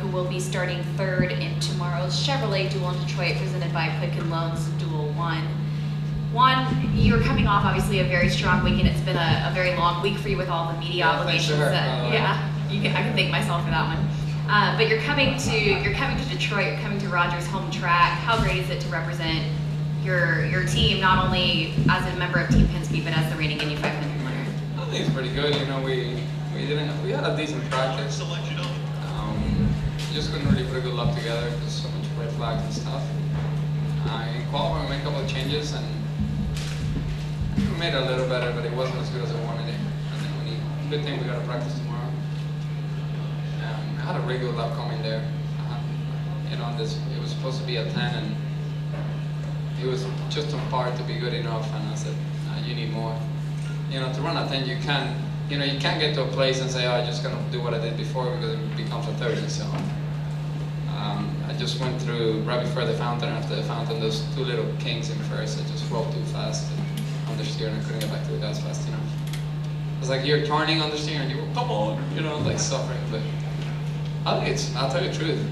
who will be starting third in tomorrow's Chevrolet Duel in Detroit, presented by Quicken Loans Duel 1. Juan, you're coming off obviously a very strong week, and it's been a very long week for you with all the media obligations. I can thank myself for that one. But you're coming to Detroit. You're coming to Rogers home track. How great is it to represent your team, not only as a member of Team Penske, but as the reigning Indy 500 winner? I think it's pretty good. You know, we had a decent practice. Just couldn't really put a good lap together because so much red flags and stuff. In qualifying, we made a couple of changes and we made it a little better, but it wasn't as good as I wanted it. And then good thing we got to practice tomorrow. I had a regular lap coming there. You know, it was supposed to be a 10, and it was just on par to be good enough. And I said, you need more. You know, to run a 10, you can't get to a place and say, oh, I'm just gonna do what I did before, because it becomes a 30. So I just went through right before the fountain. After the fountain, those two little kinks in first. I just rolled too fast and understeer, and I couldn't get back to the gas fast enough. It's like you're turning understeer and you go, come on, you know, like suffering. But I think I'll tell you the truth.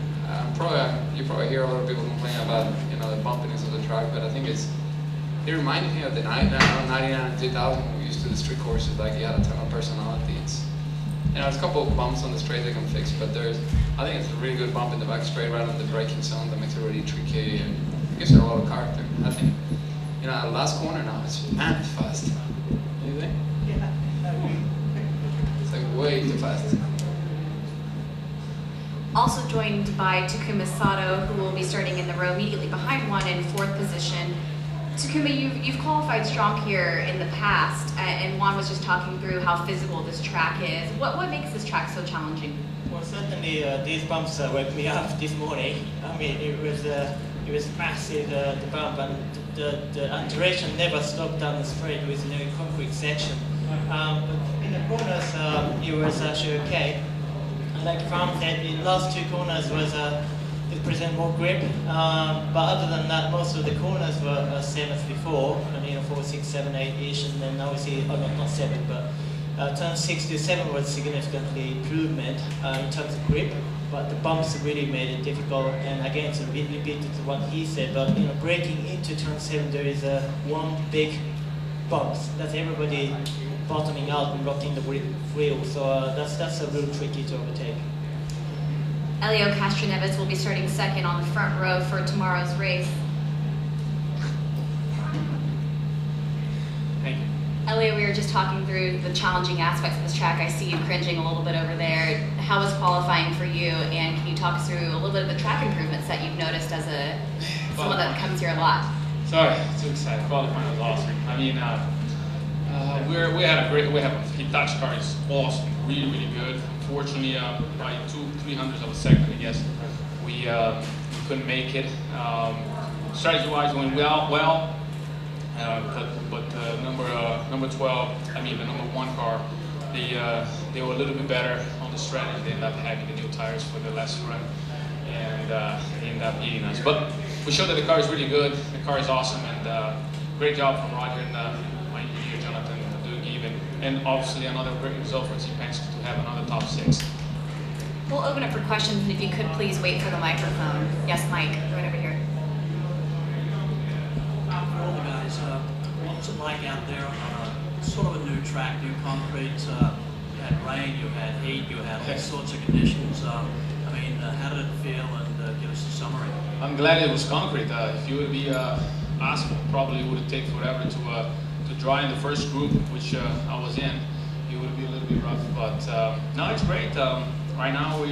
You probably hear a lot of people complain about, you know, the bumpiness of the track, but I think it reminded me of the 99 and 2000 when we used to do the street courses. Like, you had a ton of personality. There's a couple of bumps on the straight they can fix, but I think it's a really good bump in the back straight right on the braking zone that makes it really tricky and gives it a lot of character. I think, you know, the last corner now, it's fast. You think? Yeah. It's like way too fast. Also joined by Takuma Sato, who will be starting in the row immediately behind Juan in 4th position. Takuma, you've qualified strong here in the past, and Juan was just talking through how physical this track is. What makes this track so challenging? Well, certainly these bumps woke me up this morning. I mean, it was massive, the bump, and the undulation never stopped down the straight with no concrete section. But in the corners, it was actually okay. Like Ram said, the last 2 corners was it present more grip, but other than that, most of the corners were same as before. I mean, 4, 6, 7, 8-ish, and then obviously, not 7, but turn 6 to 7 was significantly improvement in terms of grip. But the bumps really made it difficult. And again, to repeat to what he said, but you know, breaking into turn 7, there is one big bump. That's everybody bottoming out and rocking the wheel. So that's a little tricky to overtake. Elio Castroneves will be starting 2nd on the front row for tomorrow's race. Thank you. Elio, we were just talking through the challenging aspects of this track. I see you cringing a little bit over there. How was qualifying for you, and can you talk us through a little bit of the track improvements that you've noticed as someone that comes here a lot? Sorry, too excited. Qualifying was awesome. I mean, we have a Hitachi car is awesome, really good. Unfortunately, by 200-300ths of a second, I guess, we couldn't make it. Strategy-wise, went well. But number 12, I mean the number 1 car, they were a little bit better on the strategy. They ended up having the new tires for the last run, and they ended up beating us. But we showed that the car is really good. The car is awesome, and great job from Roger and my engineer Jonathan doing even. And obviously another great result for Team Penske to have another top 6. We'll open up for questions, and if you could please wait for the microphone. Yes, Mike, right over here. For all the guys, what's it like out there on sort of a new track, new concrete? You had rain, you had heat, you had all sorts of conditions. I mean, how did it feel? And give us a summary. I'm glad it was concrete. If you would be asphalt, probably it would take forever to dry in the first group, which I was in. It would be a little bit rough, but no, it's great. Right now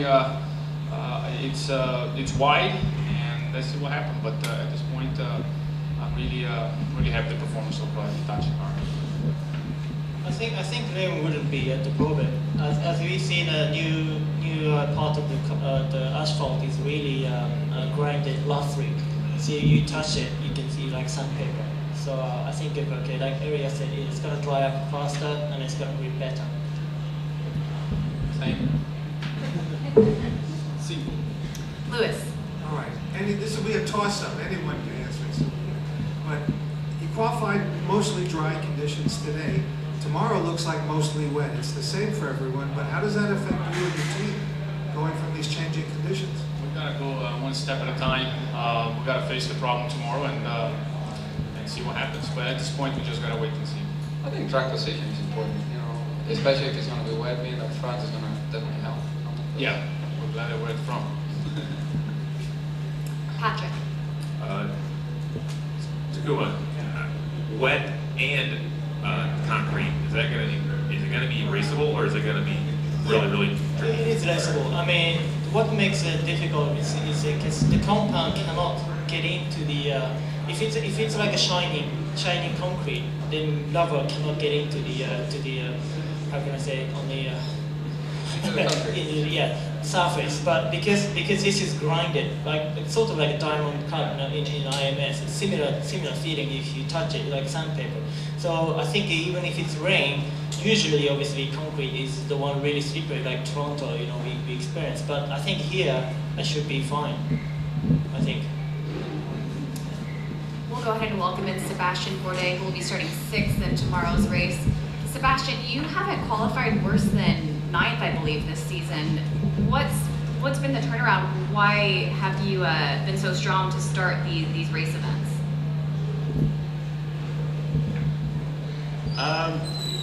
it's wide, and let's see what happens. But at this point, I'm really happy with the performance of the Hitachi car. I think rain wouldn't be the problem. As we've seen, a new part of the asphalt is really grinded roughly. So you touch it, you can see like sandpaper. So I think it's okay. Like Ariel said, it's going to dry up faster and it's going to be better. Same. See. Lewis. All right. And this will be a toss-up. Anyone can answer it. But you qualified mostly dry conditions today. Tomorrow looks like mostly wet. It's the same for everyone, but how does that affect you and your team going from these changing conditions? step at a time. We got to face the problem tomorrow and see what happens. But at this point, we just got to wait and see. I think track position is important, you know, especially if it's going to be wet. Being up front is going to definitely help. Yeah, we're glad that where it's from. Patrick. Takuma, wet and concrete, is it gonna be raceable, or is it gonna be really tricky? It is raceable. I mean, what makes it difficult is because the compound cannot get into the. If it's like a shining concrete, then rubber cannot get into the how can I say, on the surface. But because this is grinded, like it's sort of like a diamond cut in IMS. It's similar feeling if you touch it like sandpaper. So I think even if it's rain, usually obviously concrete is the one really slippery, like Toronto, you know, we experience. But I think here I should be fine. I think. We'll go ahead and welcome in Sebastian Bourdais, who will be starting 6th in tomorrow's race. Sebastian, you haven't qualified worse than 9th, I believe, this season. What's been the turnaround? Why have you been so strong to start these race events?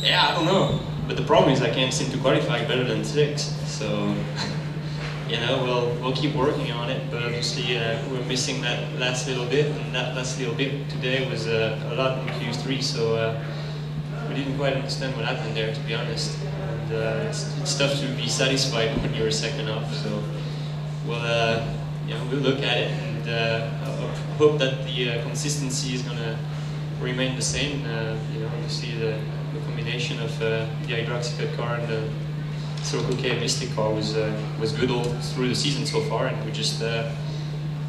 Yeah, I don't know. But the problem is I can't seem to qualify better than 6th. So, you know, we'll keep working on it. But obviously, we're missing that last little bit, and that last little bit today was a lot in Q3. So we didn't quite understand what happened there, to be honest. And it's tough to be satisfied when you're second off. So we'll look at it and hope that the consistency is gonna remain the same. You know, obviously the combination of the hydroxycut car and the Circle K Mystic car was good all through the season so far, and we just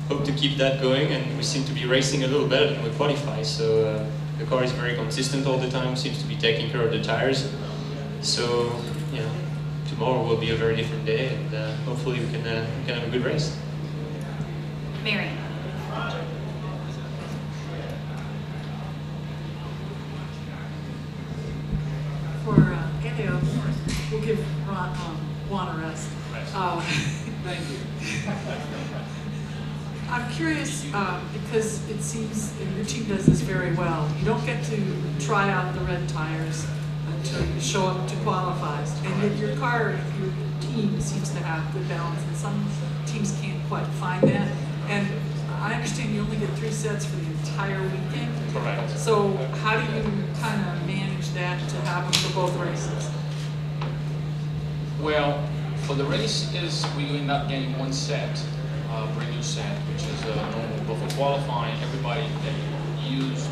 hope to keep that going. And we seem to be racing a little better than we qualify. So the car is very consistent all the time. Seems to be taking care of the tires. So you know, tomorrow will be a very different day, and hopefully we can have a good race. Mary. For Elio, we'll give Juan a rest. Thank you. I'm curious because it seems, and your team does this very well, you don't get to try out the red tires until you show up to qualifies. And yet your car, your team seems to have good balance, and some teams can't quite find that. And I understand you only get 3 sets for the entire weekend. Correct. So how do you kind of manage that to have them for both races? Well, for the races, we end up getting 1 set, brand new set, which is normal. But for qualifying, everybody that used,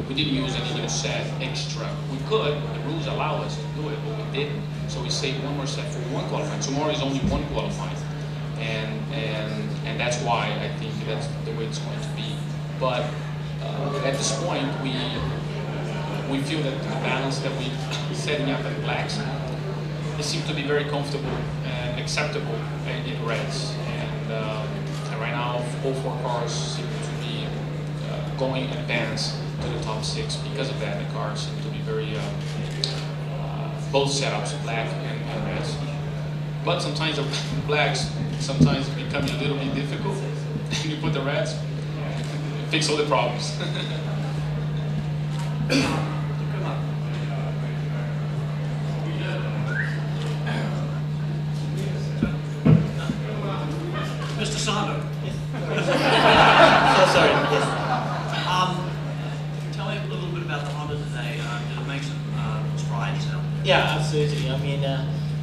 we didn't use any new set extra. We could, the rules allow us to do it, but we didn't. So we saved 1 more set for 1 qualifying. Tomorrow is only 1 qualifying. And that's why I think that's the way it's going to be. But at this point, we feel that the balance that we're setting up in blacks, they seem to be very comfortable and acceptable in reds. And right now, all 4 cars seem to be going in advance to the top 6 because of that. The cars seem to be very, both setups, black and reds. But sometimes the blacks sometimes become a little bit difficult. You put the reds, fix all the problems. Mr. Sando. So sorry. Yes. Tell me a little bit about the Honda today. Did it make some strides? Yeah, absolutely. I mean,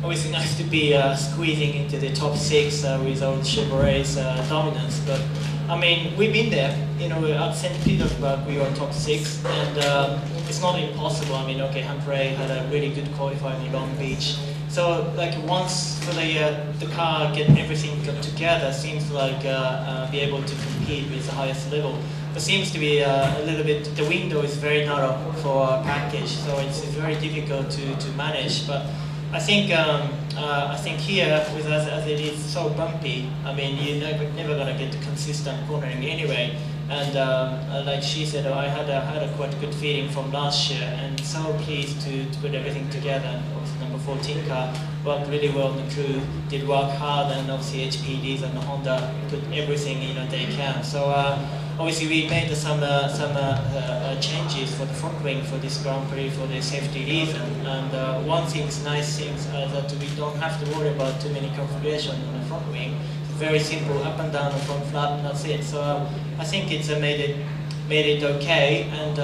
obviously nice to be squeezing into the top 6 with our Chevrolet's dominance. But I mean, we've been there. You know, at St. Petersburg we were top 6, and it's not impossible. I mean, okay, Humphrey had a really good qualifying in Long Beach. So, like, once the car get everything together, seems like be able to compete with the highest level. But seems to be a little bit, the window is very narrow for a package, so it's very difficult to manage. But I think here, with as it is so bumpy, I mean, you're never gonna get the consistent cornering anyway. And like she said, I had a quite good feeling from last year, and so pleased to put everything together. And obviously, number 14 car worked really well. The crew did work hard, and obviously HPDs and Honda put everything they can. So obviously we made some changes for the front wing for this Grand Prix for the safety reason. And one nice thing that we don't have to worry about too many configurations on the front wing. Very simple, up and down the front flap, and that's it. So I think it's made it okay, and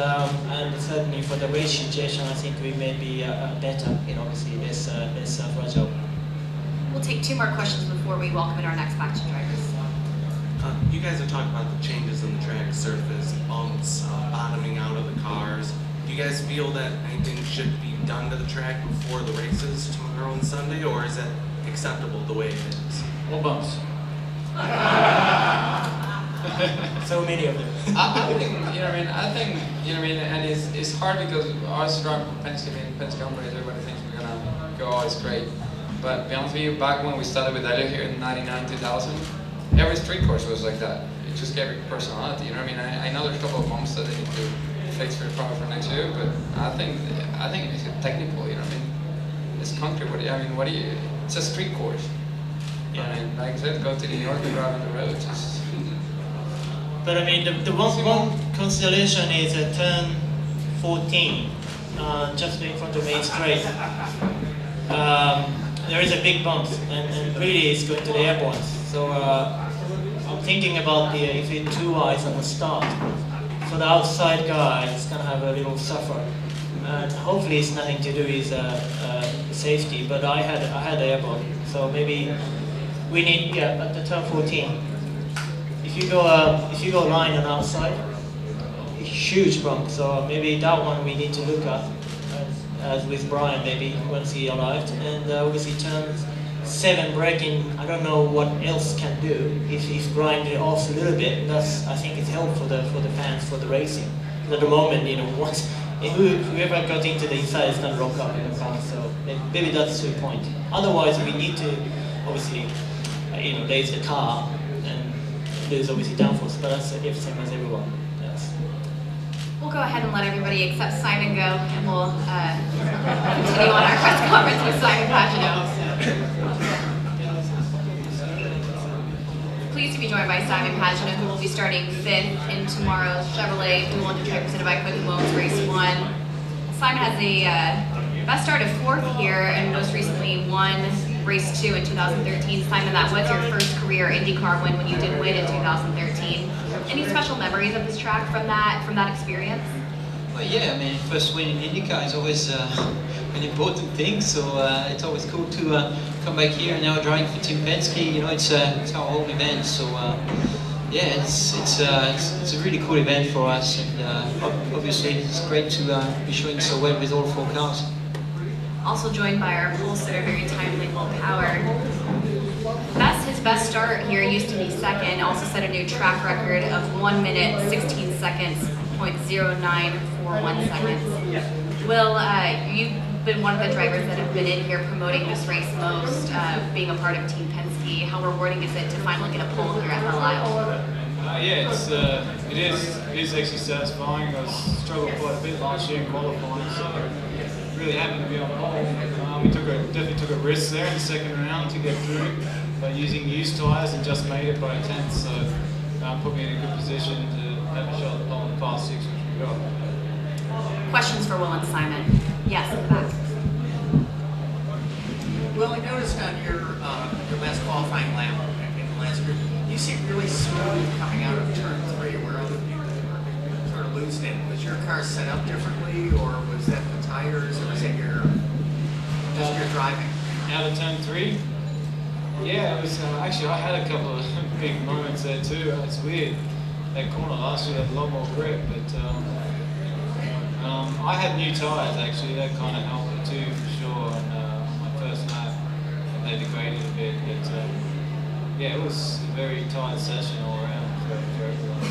certainly for the race situation, I think we may be better. Obviously less fragile. We'll take 2 more questions before we welcome in our next batch of drivers. You guys are talking about the changes in the track surface, bumps, bottoming out of the cars. Do you guys feel that anything should be done to the track before the races tomorrow and Sunday, or is that acceptable the way it is? What bumps? So many of them. I think, I think, and it's hard because us driving from Penske companies, everybody thinks we're gonna go, oh, it's great. But to be honest with you, back when we started with Elliot here in 99, 2000, every street course was like that. It just gave it personality, I know there's a couple of bumps that they need to fix probably for next year, but I think it's technical, It's country, it's a street course. Yeah. Like I said, go to New York and drive on the roads. But the one constellation is turn 14, just in front of Main Straight. There is a big bump, and really it's going to the airborne. So I'm thinking about if it's 2 eyes on the start. So the outside guy is going to have a little suffer. And hopefully it's nothing to do with safety, but I had airborne. So maybe we need, at the turn 14, if you go line and outside, huge bump. So maybe that one we need to look at, as with Brian maybe once he arrived. And obviously turn 7 braking, I don't know what else can do. If Brian did off a little bit, I think it's helpful for the fans for the racing. But at the moment, once whoever got into the inside is going to rock up in the front. So maybe that's the point. Otherwise, we need to obviously raise the car, and there's obviously downforce, but that's the same as everyone. Yes. We'll go ahead and let everybody except Simon go, and we'll continue on our press conference with Simon Pagino. Pleased to be joined by Simon Pagino, who will be starting 5th in tomorrow's Chevrolet Dual Detroit presented by Quicken Loans Race 1. Simon has a best start of 4th here, and most recently won Race 2 in 2013. Simon, that was your first career IndyCar win when you did win in 2013. Any special memories of this track from that experience? Well, yeah, first win in IndyCar is always an important thing, so it's always cool to come back here and now driving for Team Penske. It's our home event, so yeah, it's a really cool event for us, and obviously it's great to be showing so well with all 4 cars. Also joined by our pole sitter, very timely, Will Power. That's his best start here, used to be 2nd, also set a new track record of 1 minute, 16 seconds, 0.0941 seconds. Will, you've been one of the drivers that have been in here promoting this race most, being a part of Team Penske. How rewarding is it to finally get a pole here at Belle Isle? Yeah, it is actually satisfying. I struggled quite a bit last year in qualifying, so really happy to be on pole. We definitely took a risk there in the 2nd round to get through by using used tyres, and just made it by a tenth, so put me in a good position to have a shot at the pole in the past 6, which we got. Questions for Will and Simon? Yes, in the back. Well, I noticed on your last qualifying lap in the last group, you seemed really smooth coming out of turn 3, where other people were sort of losing it. Was your car set up differently, or was that the tires, or was it just your driving? Out of turn 3? Yeah, it was actually, I had a couple of big moments there too. It's weird. That corner last year had a lot more grip, but I had new tyres actually. That kind of helped it too, for sure. And my first lap, they degraded a bit, but yeah, it was a very tight session all around for everyone.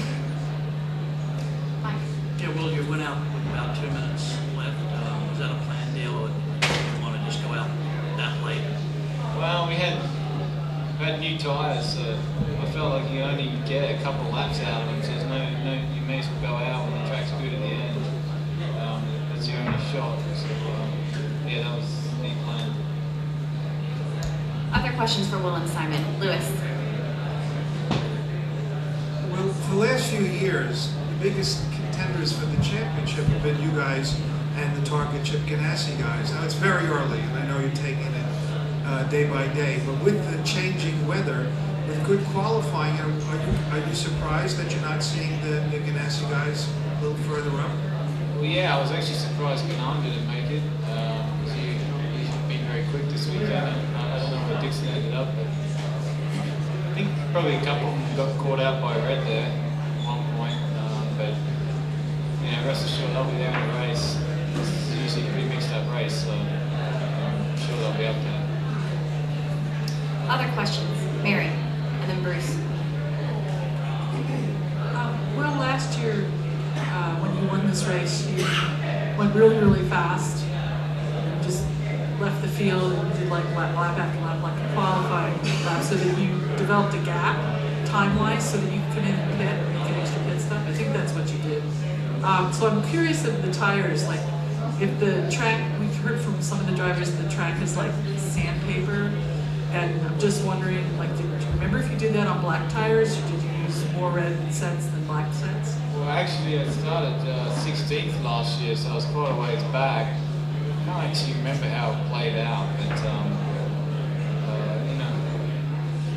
Yeah, Will, you went out with about 2 minutes left. Was that a planned deal, or did you want to just go out that late? Well, we had had new tyres, so I felt like you only get a couple of laps out of them, so you may as well go out when the track's good at the end. That's your only shot. So, yeah, that was the plan. Other questions for Will and Simon? Lewis. Well, for the last few years, the biggest contenders for the championship have been you guys and the Target Chip Ganassi guys. Now, it's very early, and I know you're taking it day by day, but with the changing weather, with good qualifying, are you surprised that you're not seeing the Ganassi guys a little further up? Well, yeah, I was actually surprised Ganon didn't make it. He's been very quick this weekend. I don't know where Dixon ended up, but I think probably a couple of them got caught out by red there at one point. But yeah, rest assured they'll be there in the race. It's usually a pretty mixed up race, so I'm sure they'll be up there. Other questions? Mary, and then Bruce. Well, last year, when you won this race, you went really, really fast. You just left the field and did like lap after lap, like a qualifying lap, so that you developed a gap time-wise so that you could come in and pit and make an extra pit stop. I think that's what you did. So I'm curious of the tires, like if the track, we've heard from some of the drivers, the track is like sandpaper. And I'm just wondering, like, do you remember if you did that on black tires, or did you use more red sets than black sets? Well, actually, I started 16th last year, so I was quite a ways back. I can't actually remember how it played out, but you know,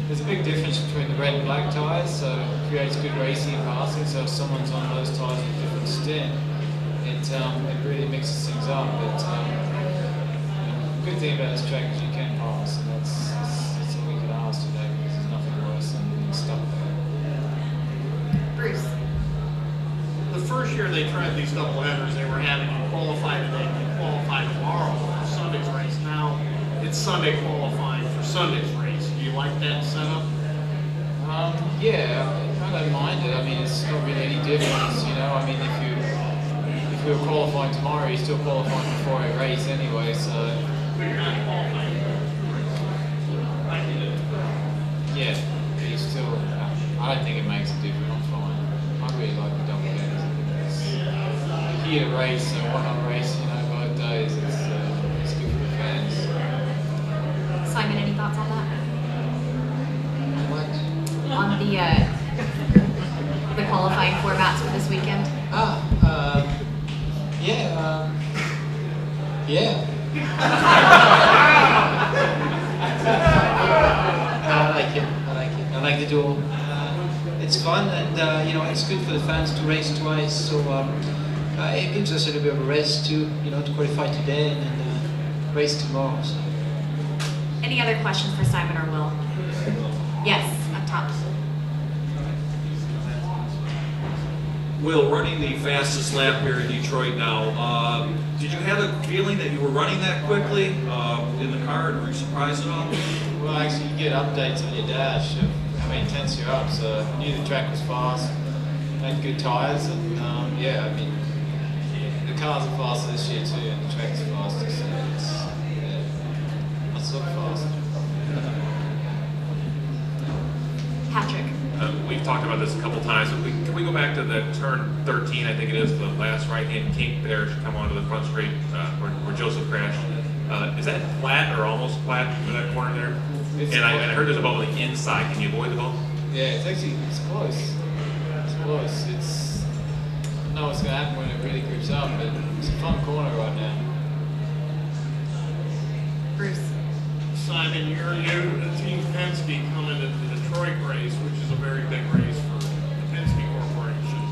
there's a big difference between the red and black tires, so it creates good racing and passing. So if someone's on those tires at a different stint, it really mixes things up. But the good thing about this track is you can pass, and that's all we can ask today, because there's nothing worse than being stuck there. Bruce. The first year they tried these double headers, they were having you qualify today and you qualify tomorrow for Sunday's race. Now it's Sunday qualifying for Sunday's race. Do you like that setup? Yeah, I don't mind it. I mean, it's not really any difference, you know. I mean, if we were qualifying tomorrow, you're still qualifying before a race anyway, so. But you're not qualifying. Yeah, but you still, I don't think it makes a difference. I'm fine. I really like the double headers. You're here to race, so why not race, you know, both days? It's good for the fans. Simon, any thoughts on that? What? On the qualifying formats for this weekend? Yeah. I like it. I like the duel. It's fun, and you know, it's good for the fans to race twice. So it gives us a little bit of a rest too, you know, to qualify today and then race tomorrow. So. Any other questions for Simon or Will? Yes, up top. Will, running the fastest lap here in Detroit now, did you have a feeling that you were running that quickly in the car, and were you surprised at all? Well, actually, you get updates on your dash of how many tenths you're up, so I knew the track was fast, had good tyres, and yeah, I mean, the cars are faster this year too, and the track's faster, so it's not fast. Patrick. We've talked about this a couple times, but can we go back to the turn 13, I think it is, the last right-hand kink there, should come onto the front straight where Joseph crashed. Is that flat or almost flat for that corner there? And I heard there's a bump on the inside. Can you avoid the bump? Yeah, it's close. It's close. I don't know what's going to happen when it really grips up, but it's a fun corner right now. Bruce. Simon, you're new to Team Penske coming to the Detroit race, which is a very big race for the Penske Corporation.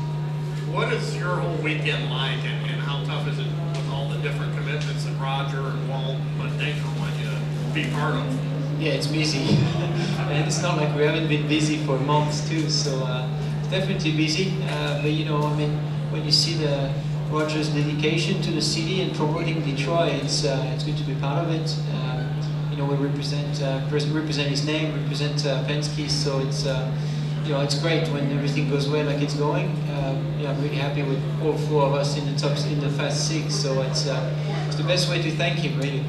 What is your whole weekend like, and how tough is it with all the different commitments that Roger and Walt and Nathan want you to be part of? Yeah, it's busy. And it's not like we haven't been busy for months too, so it's definitely busy. But you know, I mean, when you see the Roger's dedication to the city and promoting Detroit, it's good to be part of it. You know, we represent his name, represent Penske, so it's you know, it's great when everything goes well like it's going. Yeah, I'm really happy with all four of us in the Fast Six, so it's the best way to thank him, really.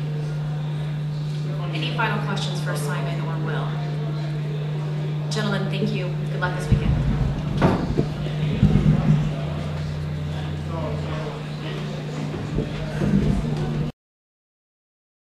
Any final questions for Simon or Will? Gentlemen, thank you. Good luck this weekend.